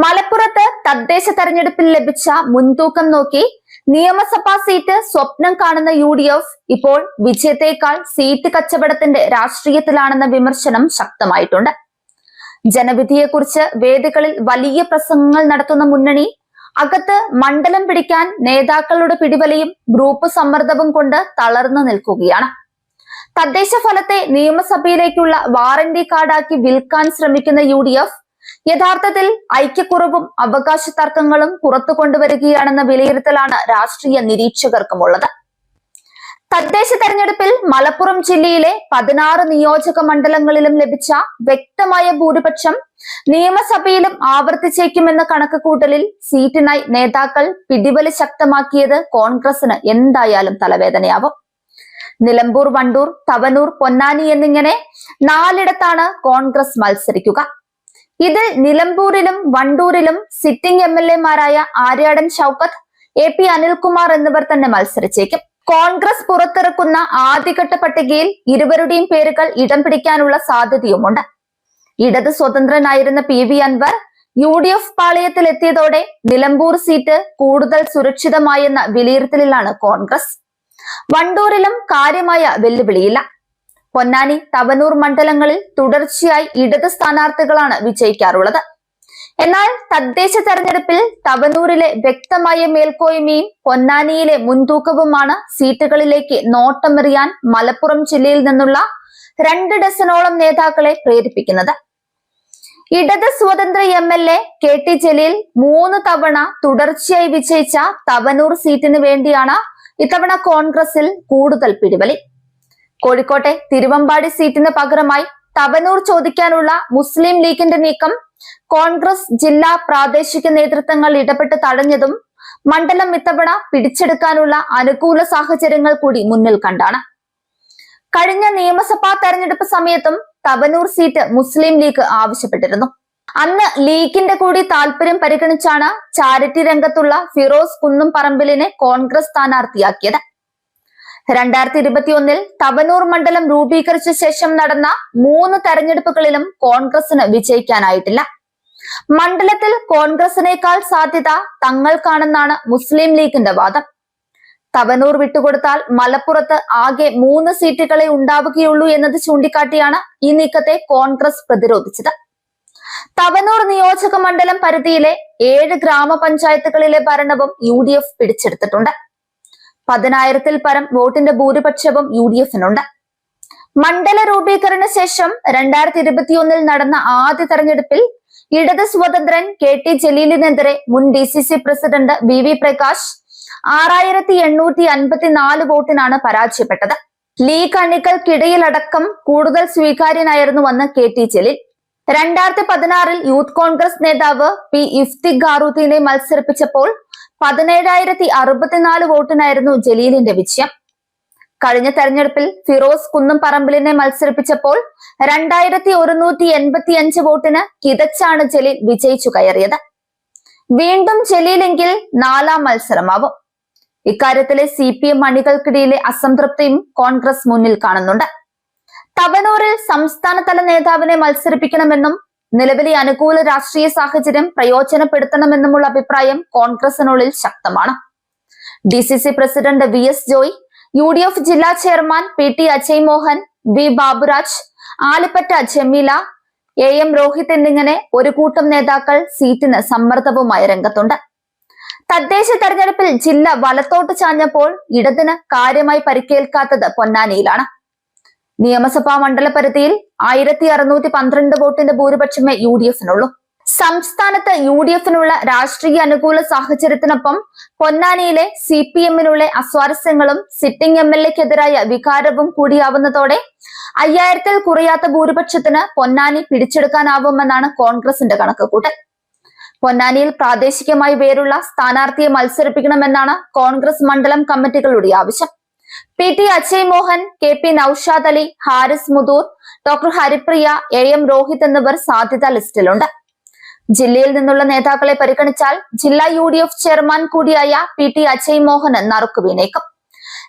മലപ്പുറത്ത് തദ്ദേശ തെരഞ്ഞെടുപ്പിൽ ലഭിച്ച മുൻതൂക്കം നോക്കി നിയമസഭാ സീറ്റ് സ്വപ്നം കാണുന്ന UDF ഇപ്പോൾ വിജയത്തേക്കാൾ സീറ്റ് കച്ചവടത്തിന്റെ രാഷ്ട്രീയത്തിലാണെന്ന വിമർശനം ശക്തമായിട്ടുണ്ട്. ജനവിധിയെക്കുറിച്ച് വേദികളിൽ വലിയ പ്രസംഗങ്ങൾ നടത്തുന്ന മുന്നണി അകത്ത് മണ്ഡലം പിടിക്കാൻ നേതാക്കളുടെ പിടിവലിയും ഗ്രൂപ്പ് സമ്മർദ്ദവും കൊണ്ട് തളർന്നു നിൽക്കുകയാണ്. തദ്ദേശ ഫലത്തെ നിയമസഭയിലേക്കുള്ള വാറന്റി കാർഡാക്കി വിൽക്കാൻ ശ്രമിക്കുന്ന UDF യഥാർത്ഥത്തിൽ ഐക്യക്കുറവും അവകാശ തർക്കങ്ങളും പുറത്തു കൊണ്ടുവരികയാണെന്ന വിലയിരുത്തലാണ് രാഷ്ട്രീയ നിരീക്ഷകർക്കുമുള്ളത്. തദ്ദേശ തെരഞ്ഞെടുപ്പിൽ മലപ്പുറം ജില്ലയിലെ 16 നിയോജക മണ്ഡലങ്ങളിലും ലഭിച്ച വ്യക്തമായ ഭൂരിപക്ഷം നിയമസഭയിലും ആവർത്തിച്ചേക്കുമെന്ന കണക്കുകൂട്ടലിൽ സീറ്റിനായി നേതാക്കൾ പിടിവലി ശക്തമാക്കിയത് കോൺഗ്രസിന് എന്തായാലും തലവേദനയാവും. നിലമ്പൂർ, വണ്ടൂർ, തവനൂർ, പൊന്നാനി എന്നിങ്ങനെ 4ഇടത്താണ് കോൺഗ്രസ് മത്സരിക്കുക. ഇതിൽ നിലമ്പൂരിലും വണ്ടൂരിലും സിറ്റിംഗ് MLA-മാരായ ആര്യാടൻ ഷൗക്കത്ത്, AP അനിൽകുമാർ എന്നിവർ തന്നെ മത്സരിച്ചേക്കും. കോൺഗ്രസ് പുറത്തിറക്കുന്ന ആദ്യഘട്ട പട്ടികയിൽ ഇരുവരുടെയും പേരുകൾ ഇടം പിടിക്കാനുള്ള സാധ്യതയുമുണ്ട്. ഇടത് സ്വതന്ത്രനായിരുന്ന PV അൻവർ UDF പാളയത്തിൽ എത്തിയതോടെ നിലമ്പൂർ സീറ്റ് കൂടുതൽ സുരക്ഷിതമായെന്ന വിലയിരുത്തലിലാണ് കോൺഗ്രസ്. വണ്ടൂരിലും കാര്യമായ വെല്ലുവിളിയില്ല. പൊന്നാനി, തവനൂർ മണ്ഡലങ്ങളിൽ തുടർച്ചയായി ഇടത് സ്ഥാനാർത്ഥികളാണ് വിജയിക്കാറുള്ളത്. എന്നാൽ തദ്ദേശ തെരഞ്ഞെടുപ്പിൽ തവനൂരിലെ വ്യക്തമായ മേൽക്കോയ്മയും പൊന്നാനിയിലെ മുൻതൂക്കവുമാണ് സീറ്റുകളിലേക്ക് നോട്ടമെറിയാൻ മലപ്പുറം ജില്ലയിൽ നിന്നുള്ള 2 ഡസനോളം നേതാക്കളെ പ്രേരിപ്പിക്കുന്നത്. ഇടത് സ്വതന്ത്ര MLA KT ജലീൽ 3 തവണ തുടർച്ചയായി വിജയിച്ച തവനൂർ സീറ്റിന് വേണ്ടിയാണ് ഇത്തവണ കോൺഗ്രസിൽ കൂടുതൽ പിടിവലി. കോഴിക്കോട്ടെ തിരുവമ്പാടി സീറ്റിന് പകരമായി തവനൂർ ചോദിക്കാനുള്ള മുസ്ലിം ലീഗിന്റെ നീക്കം കോൺഗ്രസ് ജില്ലാ പ്രാദേശിക നേതൃത്വങ്ങൾ ഇടപെട്ട് തടഞ്ഞതും മണ്ഡലം ഇത്തവണ പിടിച്ചെടുക്കാനുള്ള അനുകൂല സാഹചര്യങ്ങൾ കൂടി മുന്നിൽ കണ്ടാണ്. കഴിഞ്ഞ നിയമസഭാ തെരഞ്ഞെടുപ്പ് സമയത്തും തവനൂർ സീറ്റ് മുസ്ലിം ലീഗ് ആവശ്യപ്പെട്ടിരുന്നു. അന്ന് ലീഗിന്റെ കൂടി താല്പര്യം പരിഗണിച്ചാണ് ചാരിറ്റി രംഗത്തുള്ള ഫിറോസ് കുന്നുംപറമ്പിലിനെ കോൺഗ്രസ് സ്ഥാനാർത്ഥിയാക്കിയത്. 2021 തവനൂർ മണ്ഡലം രൂപീകരിച്ച ശേഷം നടന്ന 3 തെരഞ്ഞെടുപ്പുകളിലും കോൺഗ്രസിന് വിജയിക്കാനായിട്ടില്ല. മണ്ഡലത്തിൽ കോൺഗ്രസിനേക്കാൾ സാധ്യത തങ്ങൾക്കാണെന്നാണ് മുസ്ലിം ലീഗിന്റെ വാദം. തവനൂർ വിട്ടുകൊടുത്താൽ മലപ്പുറത്ത് ആകെ 3 സീറ്റുകളെ ഉണ്ടാവുകയുള്ളൂ എന്നത് ചൂണ്ടിക്കാട്ടിയാണ് ഈ നീക്കത്തെ കോൺഗ്രസ് പ്രതിരോധിച്ചത്. തവനൂർ നിയോജക മണ്ഡലം പരിധിയിലെ 7 ഗ്രാമപഞ്ചായത്തുകളിലെ ഭരണവും UDF പിടിച്ചെടുത്തിട്ടുണ്ട്. 10,000-ൽ പരം വോട്ടിന്റെ ഭൂരിപക്ഷവും UDF-നുണ്ട്. മണ്ഡല രൂപീകരണ ശേഷം 2021 നടന്ന ആദ്യ തെരഞ്ഞെടുപ്പിൽ ഇടത് സ്വതന്ത്രൻ KT ജലീലിനെതിരെ മുൻ DCC പ്രസിഡന്റ് VV പ്രകാശ് 6,854 വോട്ടിനാണ് പരാജയപ്പെട്ടത്. ലീഗ് അണികൾക്കിടയിലടക്കം കൂടുതൽ സ്വീകാര്യനായിരുന്നുവെന്ന് KT ജലീൽ. 2016-ൽ യൂത്ത് കോൺഗ്രസ് നേതാവ് P ഇഫ്തിഖാറുദ്ദീനെ മത്സരിപ്പിച്ചപ്പോൾ 17,064 വോട്ടിനായിരുന്നു ജലീലിന്റെ വിജയം. കഴിഞ്ഞ തെരഞ്ഞെടുപ്പിൽ ഫിറോസ് കുന്നുംപറമ്പിലിനെ മത്സരിപ്പിച്ചപ്പോൾ 2,185 വോട്ടിന് കിതച്ചാണ് ജലീൽ വിജയിച്ചു കയറിയത്. വീണ്ടും ജലീലെങ്കിൽ 4ാം മത്സരമാവും. ഇക്കാര്യത്തിലെ CPM അണികൾക്കിടയിലെ അസംതൃപ്തിയും കോൺഗ്രസ് മുന്നിൽ കാണുന്നുണ്ട്. തവനൂരിൽ സംസ്ഥാനതല നേതാവിനെ മത്സരിപ്പിക്കണമെന്നും നിലവിലെ അനുകൂല രാഷ്ട്രീയ സാഹചര്യം പ്രയോജനപ്പെടുത്തണമെന്നുമുള്ള അഭിപ്രായം കോൺഗ്രസിനുള്ളിൽ ശക്തമാണ്. DCC president VS Joy, UDF ജില്ലാ chairman PT Ajay Mohan, V Baburaj, Alippatta Jameela, AM Rohit എന്നിങ്ങനെ ഒരു കൂട്ടം നേതാക്കൾ സീറ്റിന് സമ്മർദ്ദവുമായി രംഗത്തുണ്ട്. തദ്ദേശ തെരഞ്ഞെടുപ്പിൽ ജില്ല വലത്തോട്ട് ചാഞ്ഞപ്പോൾ ഇടതിന് കാര്യമായി പരിക്കേൽക്കാത്തത് പൊന്നാനിയിലാണ്. നിയമസഭാ മണ്ഡല പരിധിയിൽ 1,612 വോട്ടിന്റെ ഭൂരിപക്ഷമേ UDF-നുള്ളൂ. സംസ്ഥാനത്ത് UDF-നുള്ള രാഷ്ട്രീയ അനുകൂല സാഹചര്യത്തിനൊപ്പം പൊന്നാനിയിലെ CPM-നുള്ള അസ്വാരസ്യങ്ങളും സിറ്റിംഗ് MLA-ക്കെതിരായ വികാരവും കൂടിയാവുന്നതോടെ 5,000-ൽ കുറയാത്ത ഭൂരിപക്ഷത്തിന് പൊന്നാനി പിടിച്ചെടുക്കാനാവുമെന്നാണ് കോൺഗ്രസിന്റെ കണക്കുകൂട്ടൽ. പൊന്നാനിയിൽ പ്രാദേശികമായി വേരുള്ള സ്ഥാനാർത്ഥിയെ മത്സരിപ്പിക്കണമെന്നാണ് കോൺഗ്രസ് മണ്ഡലം കമ്മിറ്റികളുടെ ആവശ്യം. PT Ajay Mohan, KP Naushad Ali, Haris Muthur, doctor Haripriya, AM Rohit എന്നിവർ സാധ്യതാ ലിസ്റ്റിലുണ്ട്. ജില്ലയിൽ നിന്നുള്ള നേതാക്കളെ പരിഗണിച്ചാൽ ജില്ലാ UDF ചെയർമാൻ കൂടിയായ PT അജയ് മോഹന് നറുക്കു വീണേക്കും.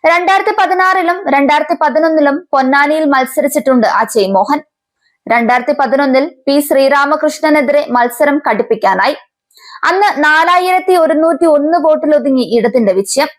2016-ലും 2011-ലും പൊന്നാനിയിൽ മത്സരിച്ചിട്ടുണ്ട് അജയ് മോഹൻ. 2011-ൽ P ശ്രീരാമകൃഷ്ണനെതിരെ മത്സരം കടുപ്പിക്കാനായി. അന്ന് 4101 വോട്ടിലൊതുങ്ങി ഇടതിന്റെ വിജയം.